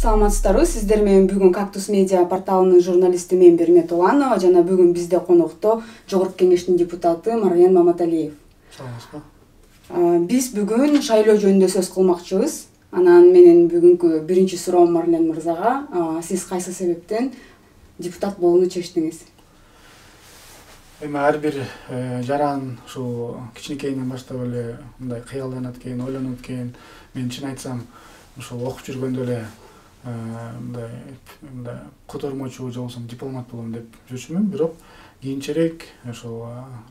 саламатсыздарбы. Сиздер менен бүгүн Кактус Медиа порталынын журналисти мен Бермет Уланова жана бүгүн бизде конокто Жогорку Кеңештин депутаты Мараян Маматалиев. Саламатсызбы. Биз бүгүн шайлоо жөнүндө сөз кылмакчыбыз. Анан менен бүгүнкү биринчи суроом Мараян мырзага, сиз кайсы себептен депутат болууну чечтиңиз? Эми ар бир жаран ушул кичинекейинен баштап эле мындай кыялданат экен, ойлонот экен. Мен чын айтсам, ушул окуп жүргөндө эле мындай котормочу же болбосо дипломат болом деп жүрчүмүн, бирок кийинчерээк ошол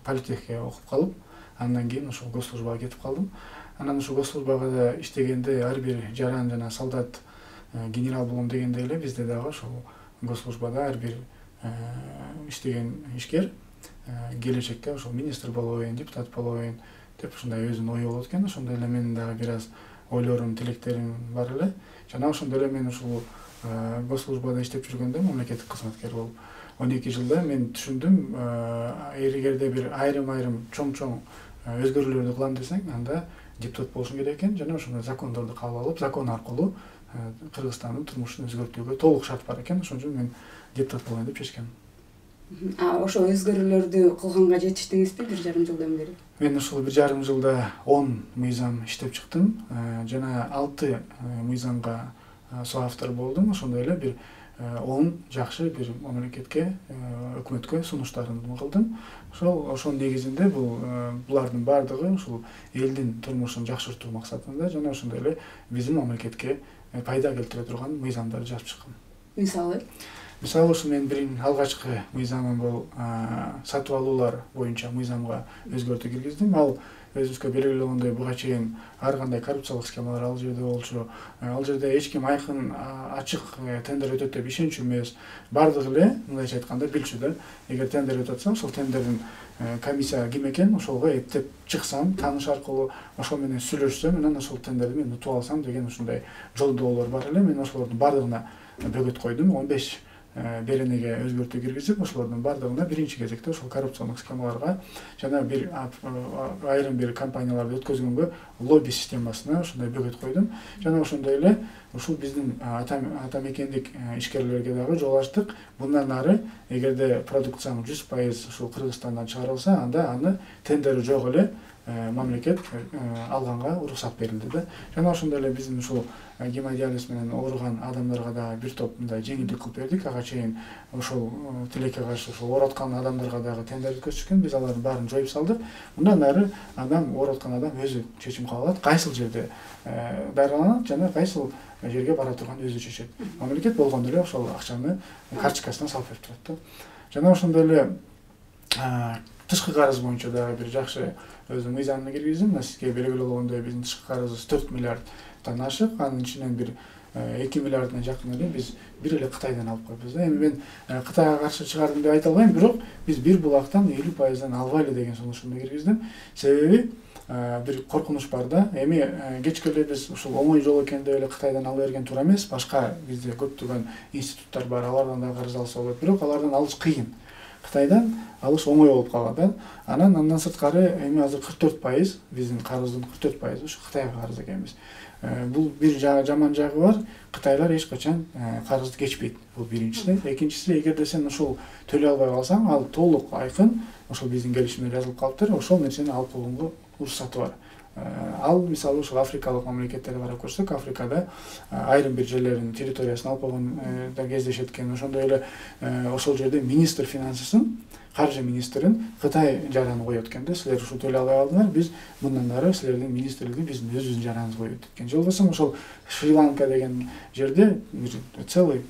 политехке окуп калып, андан кийин ошол госслужбага кетип калдым. Анан ушул госслужбага да иштегенде ар бир жаран жана солдат генерал болом дегенде эле бизде дагы ошол госслужбада ар бир иштеген ишкер келечекте ошол министр болобойн, депутат болобойн деп ушундай өзүнүн ою болот экен. Ошондой эле менин дагы бир аз ойлорум, тилектерим бар эле. Жана ошондой эле мен ушул госслужбада иштеп жүргөндө мамлекеттик кызматкер болуп 12 жылда мен түшүндүм, эгерде бир айрым чоң өзгөрүүлөрдү кылам десең, анда депутат болушуң керек экен. Жана ошондой закондорду кабыл алып, закон аркылуу Кыргызстандын турмушун өзгөртүүгө толук шарт бар экен. Ошон үчүн мен депутат болоюн деп чечкем. Ошо өзгөрүүлөрдү кылганга жетиштиңизби 1,5 жылдан бери? Мен ушул 1,5 жылда 10 мыйзам иштеп чыктым. Жана 6 мыйзамга соавтор болдум. Ошондой эле бир 10 жакшы бир мамлекетке, өкмөткө сунуштарын кылдым. Ошонун негизинде булардын баардыгы ушул элдин турмушун жакшыртуу максатында жана ошондой эле биздин мамлекетке пайда келтире турган мыйзамдарды жазып чыккам. Мисалы ушул менин бир алгачкы мыйзамым бул сатып алуулар боюнча мыйзамга өзгөртүү киргиздим. Ал өзүбүзгө белгилегендей буга чейин ар кандай коррупциялык схемалар ал жерде болчу. Ал жерде эч ким айкын ачык тендер өтөт деп ишенчү эмес. Бардыгы эле мындайча айтканда билчү да. Эгер тендер өтүп атса, ошол тендердин комиссия ким экен, ошолго эптеп чыксам, тааныш аркылуу ошол менен сүйлөшсөм, анан ошол тендерди мен утуп алсам деген ушундай жолдоолор бар эле. Мен ошолордун бардыгына бөгөт койдум. 15 беренеге өзгөртүү киргизип, ошолордун бардыгына биринчи кезекте ошол коррупциялык схемаларга жана айрым бир компанияларды өткөзгөнгө лобби системасына ошондой бөгөт койдум. Жана ошондой эле ушул биздин атамекендик ишкерлерге дагы жол ачтык. Bundan ары эгерде продукцияң 100% ушул Кыргызстандан чыгарылса, анда аны тендери жок эле мамлекет алганга уруксат берилди да. Жана ошондой эле биздин ушул гемодиализ менен ооруган адамдарга да бир топ мындай жеңилдик кылып бердик. Ага чейин ошол тилекке каршы ошол ооруткан адамдарга дагы тендер өткөзүшкөн, биз алардын баарын жоюп салдык. Мындан ары ооруткан адам өзү чечим кабыл алат, кайсыл жерде дарыланат жана кайсыл жерге бара турган өзү чечет. Мамлекет болгондо эле ошол акчаны карточкасына салып берип турат да. Жана ошондой эле тышкы карыз боюнча дагы бир жакшы өзүнүн мыйзамына киргиздим. Сизге белгилегендей биздин тышкы карызыбыз 4 миллиарддан ашык. Анын ичинен бир 2 миллиардына жакын эле биз бир эле Кытайдан алып койбуз да. Эми мен Кытайга каршы чыгардым деп айта албайм, бирок биз бир булактан 50%дан албайлы деген сунушумду киргиздим. Себеби бир коркунуч бар да. Эми кечке эле биз ушул оңой жол экен деп эле Кытайдан ала берген туура эмес. Башка бизде көптөгөн институттар бар, алардан да карыз алса болот, бирок алардан алыш кыйын. Кытайдан алыш оңой болуп калган да. Андан сырткары эми азыр 44% биздин карыздын 44% ушу Кытайга карыз экенбиз. Бул бир жаман жагы бар. Кытайлар эч качан карызды кечпейт. Бул биринчиси. Экинчиси, эгерде сен ошол төлөй албай калсаң, ал толук айкын ошол биздин келишимде жазылып калыптыр. Ошол нерсени алып болгонго уруксаты бар. Ал мисалы ушул африкалык мамлекеттерге карап көрсөк, Африкада айрым бир жерлердин территориясын алып болгон кездешет экен. Ошондой эле ошол жерде министр финансысын, каржы министрин Кытай жараны коет экен да. Силер ушул төлөй албай калдыңар, биз мындан ары силердин министрлиги биздин өзүбүздүн жараныбызды коет экен. Же болбосо ошол Шри-Ланка деген жерде целый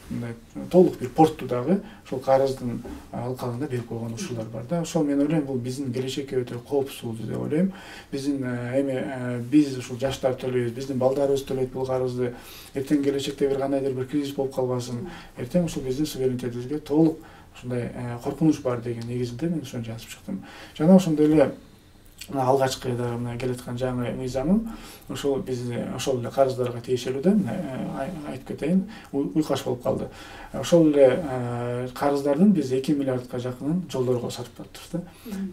толук бир порту дагы ошол карыздын алкагында берип койгон ушулар бар да. Ошол мен ойлойм, бул биздин келечекке өтө коопсуз деп ойлойм. Биздин биз ушул жаштар төлөйбүз, биздин балдарыбыз төлөйт бул карызды. Эртең келечекте бир кандайдыр бир кризис болуп калбасын. Эртең ушул биздин суверенитетибизге толук ушундай коркунуч бар деген негизинде мен ошону жазып чыктым. Жана ошондой эле алгачкы дагы мына келаткан жаңы мыйзамым ошол биз ошол эле карыздарга тиешелүү да айтып кетейин, уйкаш болуп калды. Ошол эле карыздардын биз 2 миллиардка жакынын жолдорго сатып атабыз да.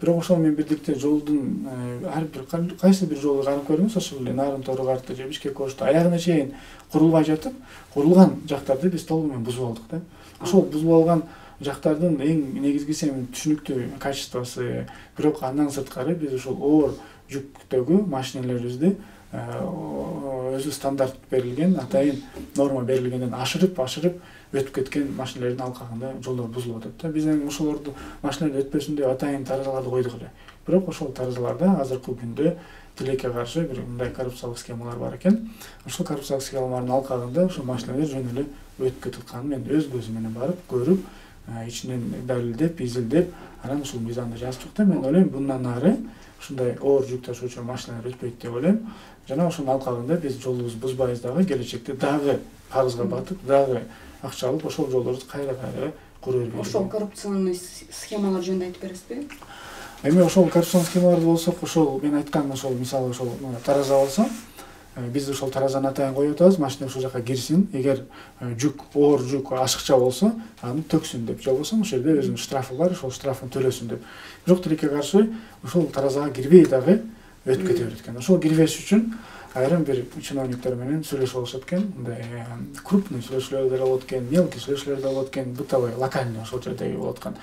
Бирок ошол менен бирдикте жолдун ар бир кайсы бир жолду карап көрүңүз, ошол эле Нарын Тору карты же Бишкек Ошту аягына чейин курулбай жатып, курулган жактарды биз толугу менен бузуп алдык да. Ошол бузуп алган жактардын эң негизгиси түшүнүктүү качествосы, бирок андан сырткары биз ошол оор жүктөгү машиналарыбызды өзү стандарт берилген, атайын норма берилгенден ашырып өтүп кеткен машиналардын алкагында жолдор бузулуп атат да. Биз эми ошолорду машиналар өтпөсүн деп атайын таразаларды койдук эле. Бирок ошол таразаларда азыркы күндө тилекке каршы бир мындай коррупциялык схемалар бар экен. Ошол коррупциялык схемалардын алкагында ошол машиналар жөн эле өтүп кетип атканын мен өз көзүм менен барып көрүп, ичинен далилдеп, изилдеп, анан ушул мыйзамды жазып чыкты. Мен ойлойм, bundan ары ушундай оор жүк ташуучу машиналар өтпөйт деп ойлойм. Жана ошонун алкагында биз жолубузду бузбайбыз дагы, келечекте дагы карызга батып, дагы акча алып, ошол жолдорду кайра кура бербейбиз. Ошол коррупционный схемалар жөнүндө айтып бересизби? Эми ошол коррупцион схемаларды болсок, ошол мен айткан ошол мисалы ошол тараза болсо, биз ошол таразаны атайын коюп атабыз, машина ошол жака кирсин. Эгер жүк, оор жүк ашыкча болсо, аны төксүн деп, же болбосо ошол жерде өзүнүн штрафы бар, ошол штрафын төлөсүн деп. Бирок тилекке каршы ошол таразага кирбей дагы өтүп кете берет экен. Ошол кирбеш үчүн айрым бир чиновниктер менен сүйлөшүп алышат экен. Мындай крупный сүйлөшүүлөр да болот экен, мелкий сүйлөшүүлөр да болот экен, бытовой, локальный ошол жердеги болот экен.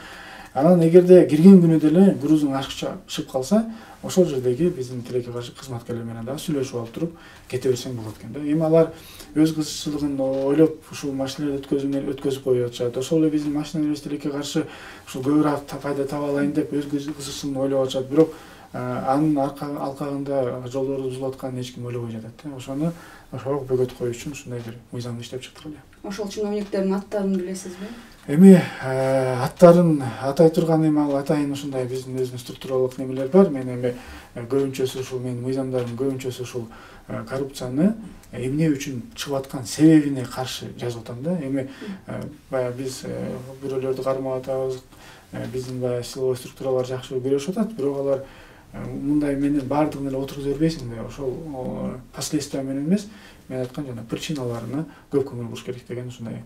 Анан эгерде кирген күнү деле грузун ашыкча чыгып калса, ошол жердеги биздин тилекке каршы кызматкерлер менен дагы сүйлөшүп алып туруп кете берсең болот экен да. Эми алар өз кызыкчылыгын ойлоп ушул машиналарды өткөзүп коюп атышат. Ошол эле биздин машиналарыбыз тилекке каршы ушул көбүрөөк пайда таба алайын деп өз кызыкчылыгын ойлоп атышат. Бирок анын алкагында жолдорду бузулуп атканын эч ким ойлобой жатат да. Ошону ошого бөгөт коюш үчүн ушундай бир мыйзамды иштеп чыктык эле. Ошол чиновниктердин аттарын билесизби? Эми аттарын атай турган эми ал атайын ушундай биздин өзүнүн структуралык немелер бар. Мен эми көбүнчөсү ушул менин мыйзамдарым көбүнчөсү ушул коррупцияны эмне үчүн чыгып аткан себебине каршы жазып атам да. Эми баягы биз бирөөлөрдү кармап атабыз, биздин баягы силовой структуралар жакшы көрүшүп атат, бирок алар мындай менен баардыгын эле отургузуп бербейсиң да. Ошол последствия менен эмес, мен айткан жана причиналарына көп көңүл буруш керек деген ушундай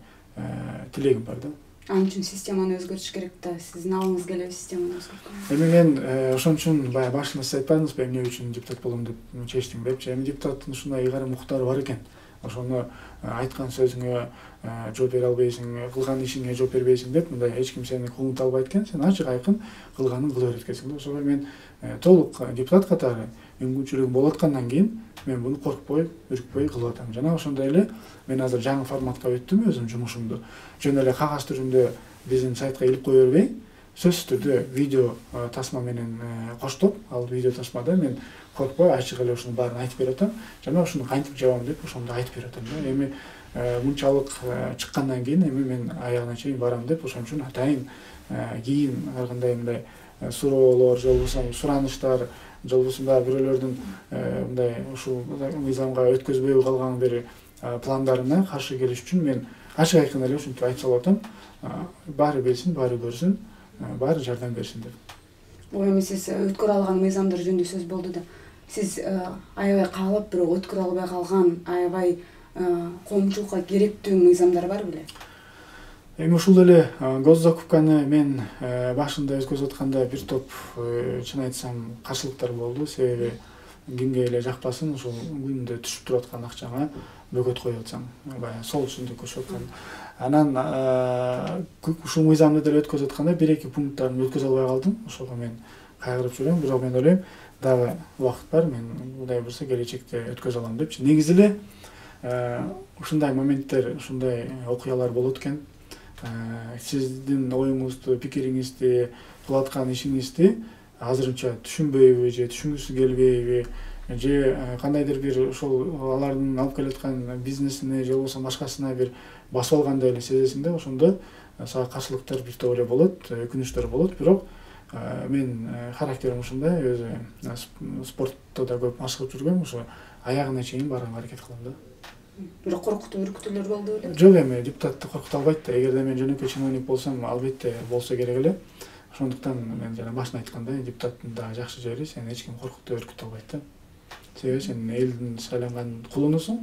тилегим бар да. Ал үчүн системаны өзгөртүш керек да. Сиздин алыңыз келеби системаны өзгөрткөнгө? Эми мен ошон үчүн баягы башында сиз айтпадыңызбы, эмне үчүн депутат болом деп чечтим депчи. Эми депутаттын ушундай ыйгарым укуктары бар экен. Ошону айткан сөзүңө жооп бере албайсың, кылган ишиңе жооп бербейсиң деп, мындай эч ким сени куугунта албайт экен. Сен ачык айкын кылганын кыла берет экенсиң да. Ошого мен толук депутат катары мүмкүнчүлүгүм болуп аткандан кийин мен буну коркпой, үркпөй кылып атам. Жана ошондой эле мен азыр жаңы форматка өттүм өзүм жумушумду. Жөн эле кагаз түрүндө биздин сайтка илип кое бербей, сөзсүз түрдө видео тасма менен коштоп, ал видео тасмада мен коркпой ачык эле ушунун баарын айтып берип атам. Жана ушуну кантип жабам деп ошондо айтып берип атам да. Эми мынчалык чыккандан кийин эми мен аягына чейин барам деп ошон үчүн атайын кийин ар кандай мындай суроолор же болбосо сураныштар, же болбосо бирөөлөрдүн мындай ушул мыйзамга өткөзбөй калган бир пландарына каршы келиш үчүн мен ачык айкын эле ушинтип айтып салып атам. Баары билсин, баары көрсүн, баары жардам берсин деп. Эми сиз өткөрө алган мыйзамдар жөнүндө сөз болду да. Сиз аябай каалап, бирок өткөрө албай калган, аябай коомчулукка керектүү мыйзамдар бар беле? Эми ушул эле госзакупканы мен башында өткөзүп атканда бир топ, чын айтсам, каршылыктар болду. Себеби кимге эле жакпасын, ушул күндө түшүп туруп аткан акчаңа бөгөт коюп атсаң, баягы сол түшүндүк көчүп аткан. Анан ушул мыйзамды деле өткөзүп атканда бир-эки пункттарын өткөзө албай калдым. Ошого мен кайгырып жүрөм, бирок мен ойлойм, дагы убакыт бар, мен Кудай буйрса келечекте өткөзө алам депчи. Негизи эле ушундай моменттер, ушундай окуялар болот экен. Сиздин оюңузду, пикириңизди, кылып аткан ишиңизди азырынча түшүнбөйбү же түшүнгүсү келбейби, же кандайдыр бир ошол алардын алып келаткан бизнесине же болбосо башкасына бир басып алгандай эле сезесиң да. Ошондо сага каршылыктар бир топ эле болот, өкүнүчтөр болот. Бирок мен характерим ушундай, өзү спортто да көп машыгып жүргөм, ошо аягына чейин барганга аракет кылам да. Бирок коркутуу үркүтүүлөр болду беле? Жок, эми депутатты коркута албайт да. Эгерде мен жөнөкөй чиновник болсом, албетте болсо керек эле. Ошондуктан мен жана башында айткандай, депутаттын дагы жакшы жери сени эч ким коркутуп өркүтө албайт да. Себеби сен элдин шайланган кулунусуң,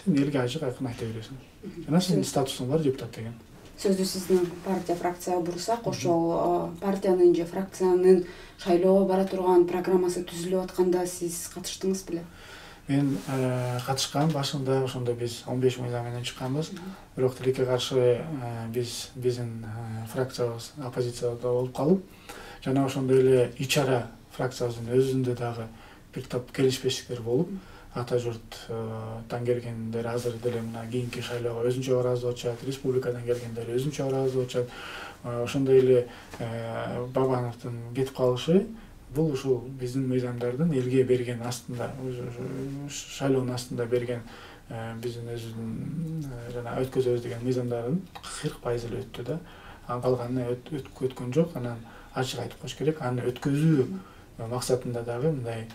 сен элге ачык айкын айта бересиң. Жана сенин статусуң бар депутат деген. Сөздү сиздин партия фракцияга бурсак, ошол партиянын же фракциянын шайлоого бара турган программасы түзүлүп атканда сиз катыштыңыз беле? Мен катышкам, башында ошондо биз 15 мыйзам менен чыкканбыз. Бирок тилекке каршы биздин фракциябыз оппозицияда болуп калып, жана ошондой эле ич-ара фракциябыздын өзүндө дагы бир топ келишпештиктер болуп, ата журттан келгендер азыр деле мына кийинки шайлоого өзүнчө ыраазы болушат, республикадан келгендер өзүнчө ыраазы болушат. Ошондой эле Бабановдун кетип калышы бул ушул биздин мыйзамдардын элге берген астында, шайлоонун астында берген биздин өзүбүздүн жана өткөзөбүз деген мыйзамдардын 40% эле өттү да. Калганы өткөн жок. Анан ачык айтып коюш керек. Аны өткөзүү максатында дагы мындай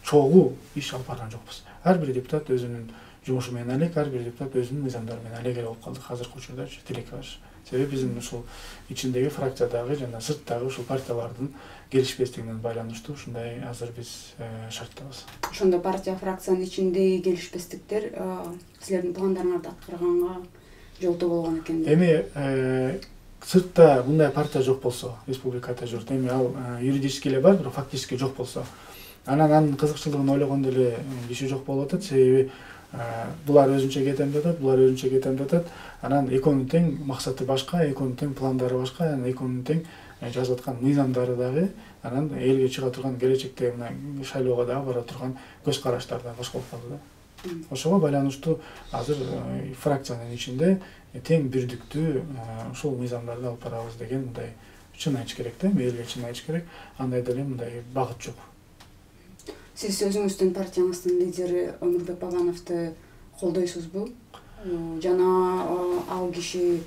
чогуу иш алып барган жокпуз. Ар бир депутат өзүнүн жумушу менен элек, ар бир депутат өзүнүн мыйзамдары менен элек болуп калдык азыркы учурдачы, тилекке каршы. Себеби биздин ушул ичиндеги фракциядагы жана сырттагы ушул партиялардын келишпестигинен байланыштуу ушундай азыр биз шарттабыз. Ошондо партия фракциянын ичиндеги келишпестиктер силердин пландарыңарды аткарганга жолтоо болгон экен. Эми сыртта мындай партия жок болсо, республикада журт, эми ал юридически эле бар, бирок фактически жок болсо, анын кызыкчылыгын ойлогондо эле киши жок болуп атат. Себеби булар өзүнчө кетем деп атат, булар өзүнчө кетем деп атат. Анан экөөнүн тең максаты башка, экөөнүн тең пландары башка, анан экөөнүн тең жазып аткан мыйзамдары дагы, анан элге чыга турган келечекте мына шайлоого дагы бара турган көз караштар да башка болуп калды да. Ошого байланыштуу азыр фракциянын ичинде тең бирдиктүү ушул мыйзамдарды алып барабыз деген мындай чын айтыш керек да, элге чын айтыш керек. Андай деле мындай багыт жок. Сиз өзүңүздүн партияңыздын лидери Өмүрбек Бабановду колдойсузбу? Жана ал киши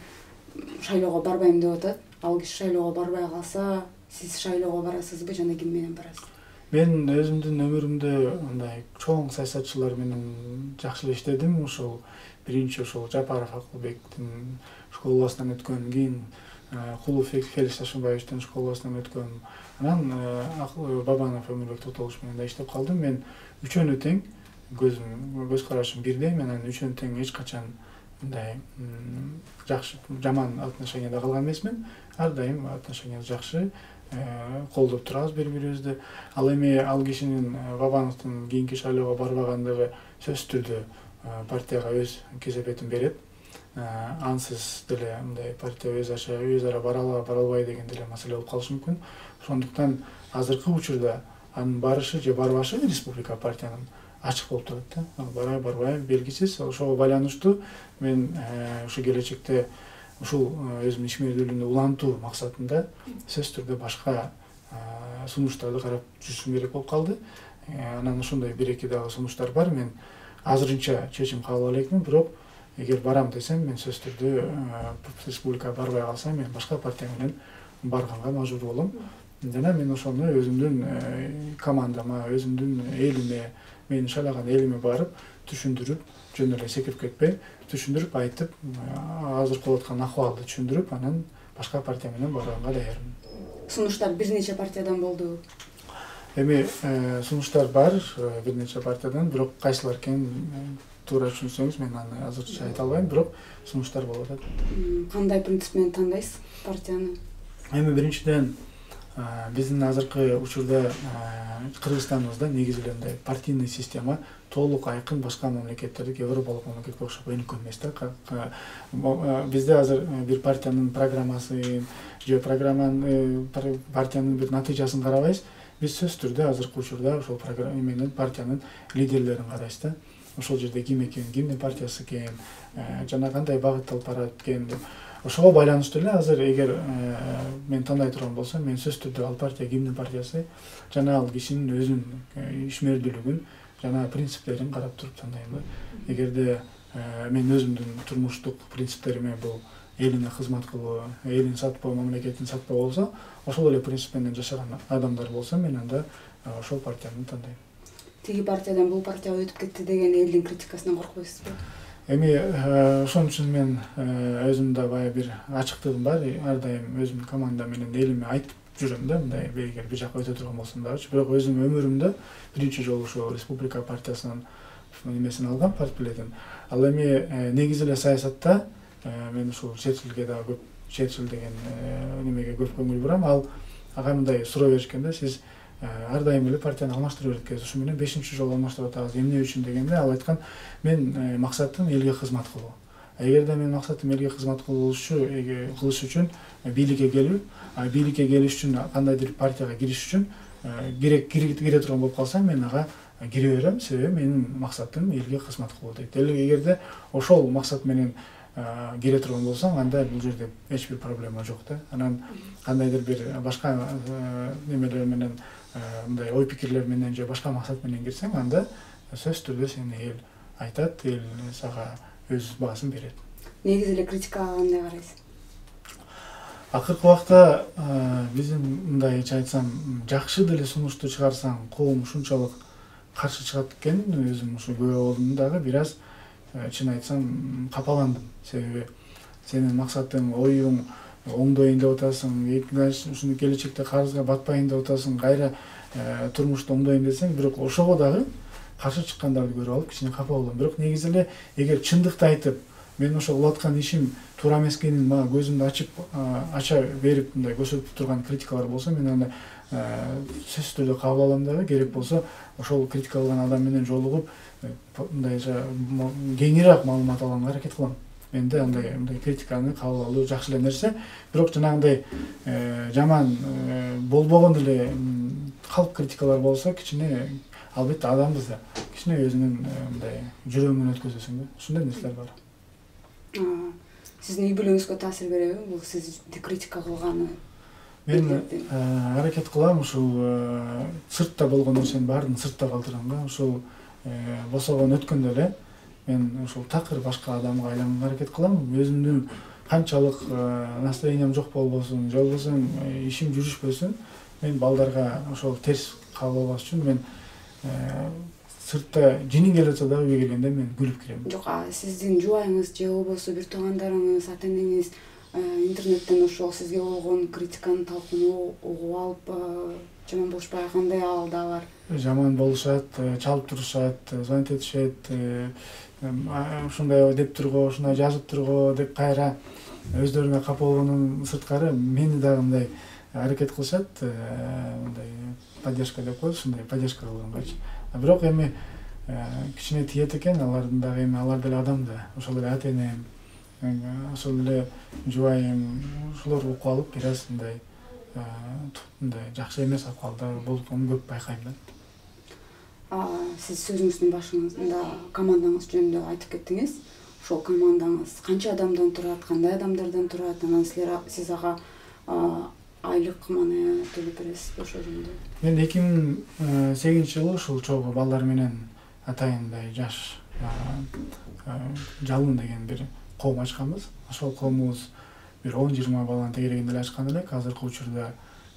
шайлоого барбайм деп атат. Ал киши шайлоого барбай калса, сиз шайлоого барасызбы жана ким менен барасыз? Мен өзүмдүн өмүрүмдө мындай чоң саясатчылар менен жакшы эле иштедим. Ошол биринчи ошол Жапаров Акылбектин школасынан өткөн, кийин Кулов Феликс Сашынбаевичтин школасынан өткөн. Анан Бабанов Өмүрбек Токтогулович менен да иштеп калдым. Мен үчөөнү тең, көз карашым бирдей. Мен анан үчөөнү тең эч качан мындай жакшы, жаман отношенияда калган эмесмин. Ар дайым отношения жакшы, колдоп турабыз бири-бирибизди. Ал эми ал кишинин Бабановдун кийинки шайлоого барбагандыгы сөзсүз түрдө партияга өз кесепетин берет. Ансыз деле мындай партия өз ара бара албай деген деле маселе болуп калышы мүмкүн. Ошондуктан азыркы учурда анын барышы же барбашы республика партиянын ачык болуп турат да. Барбай барбай белгисиз. Ошого байланыштуу мен ушу келечекте ушул өзүмдүн ишмердүүлүгүмдү улантуу максатында сөзсүз түрдө башка сунуштарды карап жүрүшүм керек болуп калды. Анан ошондой бир-эки дагы сунуштар бар. Мен азырынча чечим кабыл албай элекмин, бирок эгер барам десем, мен сөзсүз түрдө республикага барбай калсам, мен башка партия менен барганга мажбур болом. Жана мен ошону өзүмдүн командама, өзүмдүн элиме, менин шайлаган элиме барып түшүндүрүп, жөн эле секирип кетпей, түшүндүрүп айтып, азыр болуп аткан акыбалды түшүндүрүп, анан башка партия менен барганга даярмын. Сунуштар бир нече партиядан болду. Эми сунуштар бар бир нече партиядан, бирок кайсылар экенин туура түшүнсөңүз, мен аны азырча айта албайм, бирок сунуштар болуп атат. Кандай принцип менен тандайсыз партияны? Эми биринчиден биздин азыркы учурда Кыргызстаныбызда негизи эле мындай партийный система толук айкын башка мамлекеттердики европалык мамлекетке окшоп өнүккөн эмес да. Бизде азыр бир партиянын программасын же партиянын бир натыйжасын карабайбыз. Биз сөзсүз түрдө азыркы учурда ошол программа менен партиянын лидерлерин карайбыз да. Ошол жерде ким экен, кимдин партиясы экен, жана кандай багытта алып барат экен деп. Ошого байланыштуу эле азыр эгер мен тандай турган болсом, мен сөзсүз түрдө ал партия кимдин партиясы жана ал кишинин өзүнүн ишмердүүлүгүн жана принциптерин карап туруп тандайм да. Эгерде мен өзүмдүн турмуштук принциптериме бул элине кызмат кылуу, элин сатпоо, мамлекетин сатпоо болсо, ошол эле принцип менен жашаган адамдар болсо, мен анда ошол партияны тандайм. Тиги партиядан бул партияга өтүп кетти деген элдин критикасынан коркпойсузбу? Эми ошон үчүн мен өзүмдө баягы бир ачыктыгым бар. Ар дайым өзүмдүн командам менен элиме айтып жүрөм да, мындай эгер бир жака өтө турган болсом дагычы. Бирок өзүм өмүрүмдө биринчи жолу ошо Республика партиясынын немесин алгам, партбилетин. Ал эми негизи эле саясатта мен ушул Черчилльге дагы көп, Черчилль деген немеге көп көңүл бурам. Ага мындай суроо беришкен да, сиз ар дайым эле партияны алмаштыра берет экенсиз, ушу менен 5-чи жолу алмаштырып атабыз, эмне үчүн дегенде ал айткан, мен максатым элге кызмат кылуу. Эгерде мен максатым элге кызмат кылыш үчүн бийликке келүү, бийликке келиш үчүн кандайдыр партияга кириш үчүн кире турган болуп калсам, мен ага кире берем, себеби менин максатым элге кызмат кылуу дейт. Эгерде ошол максат менен кире турган болсоң, анда бул жерде эч бир проблема жок да. Анан кандайдыр бир башка немелер менен, мындай ой пикирлер менен же башка максат менен кирсең, анда сөзсүз түрдө сени эл айтат, эл сага өз баасын берет. Негизи эле критикага кандай карайсыз? Акыркы убакта биздин мындайча айтсам, жакшы деле сунушту чыгарсаң, коом ушунчалык каршы чыгат экен, өзүм ушу көрүп алдым дагы, бир аз чын айтсам капаландым. Себеби сенин максатың, оюң оңдоюн деп атасың, ушуну келечекте карызга батпайын деп атасың, кайра турмушту оңдоюн десең, бирок ошого дагы каршы чыккандарды көрүп алып кичине капа болдум. Бирок негизи эле эгер чындыкты айтып, мен ошо кылып аткан ишим туура эмес экенин мага көзүмдү ача берип мындай көрсөтүп турган критикалар болсо, мен аны сөзсүз түрдө кабыл алам дагы, керек болсо ошол критика кылган адам менен жолугуп мындайча кеңирээк маалымат алганга аракет кылам. Менде андай критиканы кабыл алуу жакшы эле нерсе. Бирок жанагындай жаман болбогон эле калп критикалар болсо, кичине албетте адамбыз да, кичине өзүнүн мындай жүрөгүңөн өткөзөсүң да. Ушундай нерселер бар. Сиздин үй бүлөңүзгө таасир береби бул сизди критика кылганы? Мен аракет кылам ушул сыртта болгон нерсенин баарын сыртта калтыранга, ушул босогон өткөндө эле мен ушул такыр башка адамга айланганга аракет кылам. Өзүмдүн канчалык настроением жок болбосун, же болбосо ишим жүрүшпөсүн, мен балдарга ошол терс кабыл албаш үчүн мен сыртта жиниң келе атса дагы үйгө келгенде мен күлүп кирем. Жок, сиздин жубайыңыз же болбосо бир туугандарыңыз, ата-энеңиз интернеттен ошол сизге болгон критиканы, талкууну угуп алып жаман болушпай кандай абалда бар? Жаман болушат, чалып турушат, звонить этишет, ушундай деп турго, ушундай жазып турго деп кайра өздөрүнө капа болгонун сырткары мени дагы мындай аракет кылышат, мындай поддержка деп коет, ушундай поддержка кылгангачы. Бирок эми кичине тиет экен, алардын дагы эми алар деле адам да, ошол эле ата-энем, ошол эле жубайым, ушулар угуп алып бир аз мындай жакшы эмес акыбалда болгонун көп байкайм да. Сиз сөзүңүздүн башыңызда командаңыз жөнүндө айтып кеттиңиз. Ошол командаңыз канча адамдан турат, кандай адамдардан турат? Анан сиз ага айлык мана төлөп бересизби ошол жөнүндө? Мен 2008-жылы ушул чогуу балдар менен атайындай жаш жалын деген бир коом ачканбыз. Ошол коомубуз бир 10-20 баланын тегерегинде эле ачкан элек. Азыркы учурда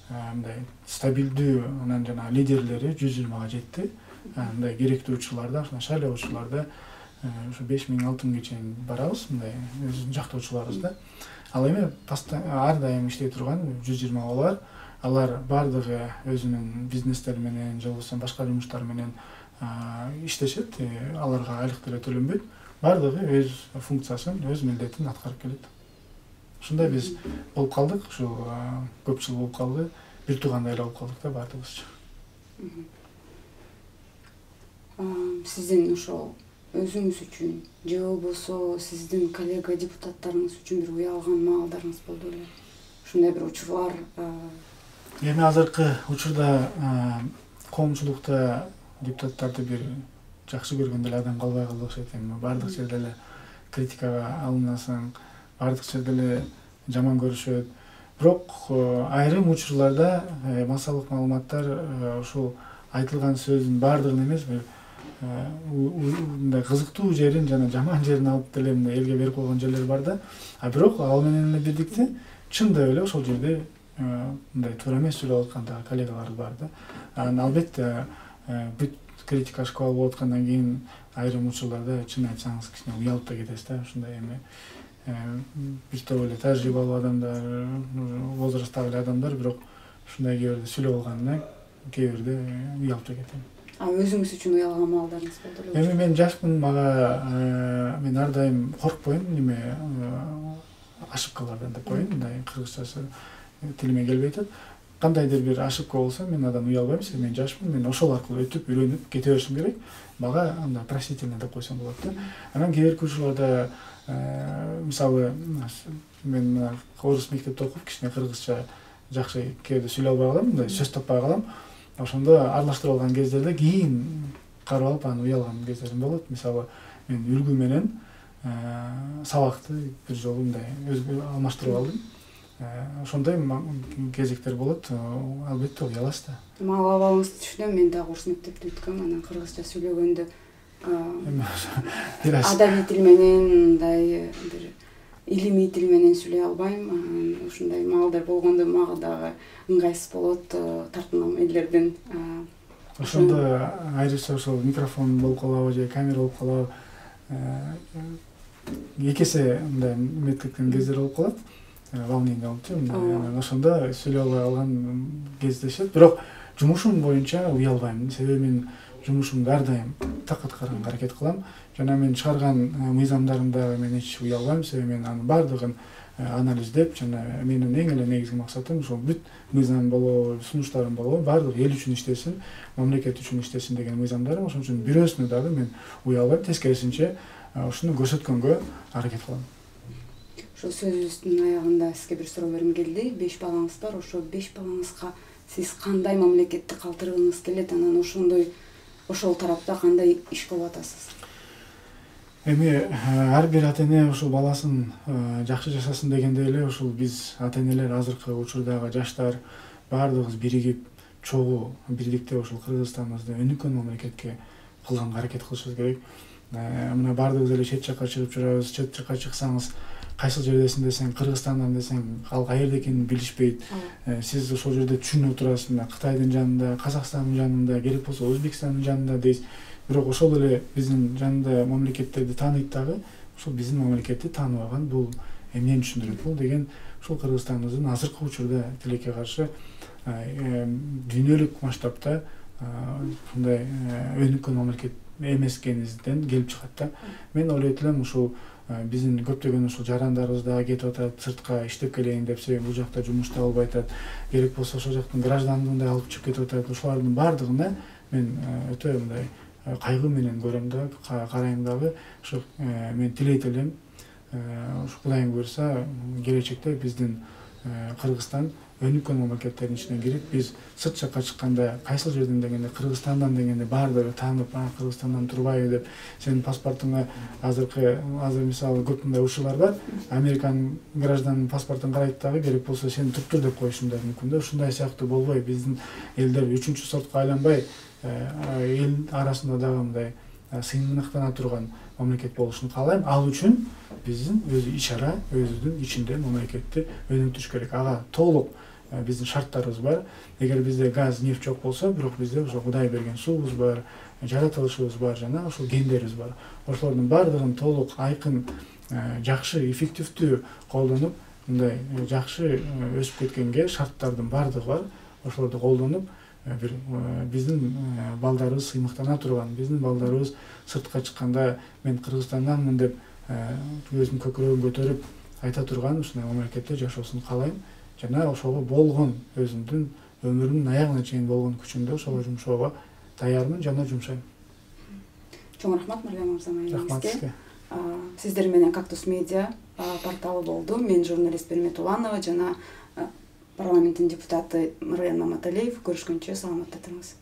мындай стабилдүү анан жана лидерлери 120га жетти. Мындай керектүү учурларда, шайлоочуларда ушу 5000-6000ге чейин барабыз, мындай өзүнүн жактоочуларыбызда. Ал эми ар дайым иштей турган 120 балар, алар бардыгы өзүнүн бизнестери менен, же болбосо башка жумуштар менен иштешет, аларга айлык деле төлөнбөйт. Бардыгы өз функциясын, өз милдетин аткарып келет. Ушундай биз болуп калдык, ушу көп жыл болуп калды, бир туугандай эле болуп калдык да бардыгыбыз. Сиздин ошол өзүңүз үчүн же болбосо сиздин коллега депутаттарыңыз үчүн бир уялган маалдарыңыз болду беле? Ушундай бир учурлар? Эми азыркы учурда коомчулукта депутаттарды бир жакшы көргөн деле адам калбай калды окшойт. Эми бардык жерде эле критикага алынасың, бардык жерде эле жаман көрүшөт. Бирок айрым учурларда массалык маалыматтар ушул айтылган сөздүн бардыгын эмес, бир мындай кызыктуу жерин жана жаман жерин алып деле элге берип койгон жерлер бар да. Бирок ал менен эле бирдикте чындап эле ошол жерде мындай туура эмес сүйлөп аткан коллегалар бар да. Албетте бүт критика школа болуп аткандан кийин айрым учурларда чын айтсаңыз кичине уялып да кетесиз да. Ушундай эми бир топ эле тажрыйбалуу адамдар, возрасттагы эле адамдар, бирок ушундай кээ бирде сүйлөп алганына кээ бирде уялып да кетем. Өзүңүз үчүн уялган маалдарыңыз болду эле? Эми мен жашмын, мага мен ар дайым коркпойм неме ошибкалардан деп коеюн. Мындай кыргызчасы тилиме келбей атат. Кандайдыр бир ошибка болсо мен андан уялбайм, себеби мен жашмын, мен ошол аркылуу өтүп, үйрөнүп кете беришим керек. Мага андай простительно деп койсом болот да. Анан кийинки учурларда мисалы мен орус мектепте окуп, кичине кыргызча жакшы кээде сүйлөй албай калам, мындай сөз таппай калам. Ошондо аралаштырып алган кездерде кийин карап алып аны уялган кездерим болот. Мисалы мен үлгү менен сабакты бир жолу мындай алмаштырып алдым. Ошондой кезектер болот. Албетте уяласыз да. Мага абалыңызды түшүнөм. Мен дагы орус мектепти бүткөм. Анан кыргызча сүйлөгөндө адабий тил менен, мындай бир илимий тил менен сүйлөй албайм. Ушундай маалдар болгондо мага дагы ыңгайсыз болот, тартынам элдерден. Ошондо айрыкча ошол микрофон болуп калабы же камера болуп калабы, эки эсе мындай меткеткен кездер болуп калат. Волнение болчу. Ошондо сүйлөй албай калган кездешет. Бирок жумушум боюнча уялбайм. Себеби мен жумушумду ар дайым такат караганга аракет кылам. Жана мен чыгарган мыйзамдарымда мен эч уялбайм. Себеби мен анын баардыгын анализдеп, жана менин эң эле негизги максатым ошол бүт мыйзам болобу, сунуштарым болобу, баардыгы эл үчүн иштесин, мамлекет үчүн иштесин деген мыйзамдарым. Ошон үчүн бирөөсүнө дагы мен уялбайм, тескерисинче ушуну көрсөткөнгө аракет кылам. Ошо сөзүбүздүн аягында сизге бир суроо бергим келди. 5 балаңыз бар. Ошо 5 балаңызга сиз кандай мамлекетти калтыргыңыз келет? Анан ошол тарапта кандай иш кылып атасыз? Эми ар бир ата-эне ушул баласын жакшы жашасын дегенде эле ушул биз ата-энелер азыркы учурдагы жаштар баардыгыбыз биригип, чогуу бирликте ушул Кыргызстаныбызды өнүккөн мамлекетке кылганга аракет кылышыбыз керек. Мына баардыгыбыз эле чет жакка чыгып жүрөбүз. Чет жакка чыксаңыз, кайсыл жердесиң десең, Кыргызстандан десең, ал каерде экенин билишпейт. Сиз ошол жерде түшүнүп отурасыз, мына Кытайдын жанында, Казакстандын жанында, керек болсо Өзбекстандын жанында дейсиз. Бирок ошол эле биздин жанында мамлекеттерди тааныйт дагы, ошол биздин мамлекетти тааныбаган. Бул эмнени түшүндүрөт? Бул деген ушул Кыргызстаныбыздын азыркы учурда тилекке каршы дүйнөлүк масштабта ушундай өнүккөн мамлекет эмескенибизден келип чыгат да. Мен ойлойт элем ушул биздин көптөгөн ушул жарандарыбыз дагы кетип атат, сыртка иштеп келейин деп, себеби бул жакта жумуш табылбай атат. Керек болсо ошол жактын гражданлыгын да алып чыгып кетип атат. Ошолардын баардыгына мен өтө мындай кайгы менен көрөм да, карайм дагы. Ошо мен тилейт элем, Кудайым буйрса, келечекте биздин Кыргызстан өнүккөн мамлекеттердин ичине кирип, биз сырт жакка чыкканда кайсыл жерден дегенде Кыргызстандан дегенде баардыгы таанып, Кыргызстандан турбайбы деп, сенин паспортуңа азыр мисалы көп мындай учурлар бар. Американын гражданын паспортун карайт дагы, керек болсо сени туруптур деп коюшу да мүмкүн да. Ушундай сыяктуу болбой, биздин элдер үчүнчү сортко айланбай, эл арасында дагы мындай сыймыктана турган мамлекет болушун каалайм. Ал үчүн биздин өзү иш-чара өзүбүздүн ичинде мамлекетти өнүктүрүш керек. Ага толук биздин шарттарыбыз бар. Эгер бизде газ, нефть жок болсо, бирок бизде ошо Кудай берген суубуз бар, жаратылышыбыз бар, жана ошол гендерибиз бар. Ошолордун баардыгын толук айкын, жакшы, эффективдүү колдонуп, мындай жакшы өсүп кеткенге шарттардын баардыгы бар. Ошолорду колдонуп, биздин балдарыбыз сыймыктана турган, биздин балдарыбыз сыртка чыкканда мен Кыргызстанданмын деп өзүнүн көкүрөгүн көтөрүп айта турган ушундай мамлекетте жашоосун каалайм. Жана ошого болгон өзүмдүн өмүрүмдүн аягына чейин болгон күчүмдү ошого жумшоого даярмын жана жумшайм. Чоң рахмат Марлен мырза, Рахмат сизге. Сиздер менен Кактус медиа порталы болду. Мен журналист Бермет Уланова жана парламенттин депутаты Марлен Маматалиев. Көрүшкөнчө саламатта туруңуз.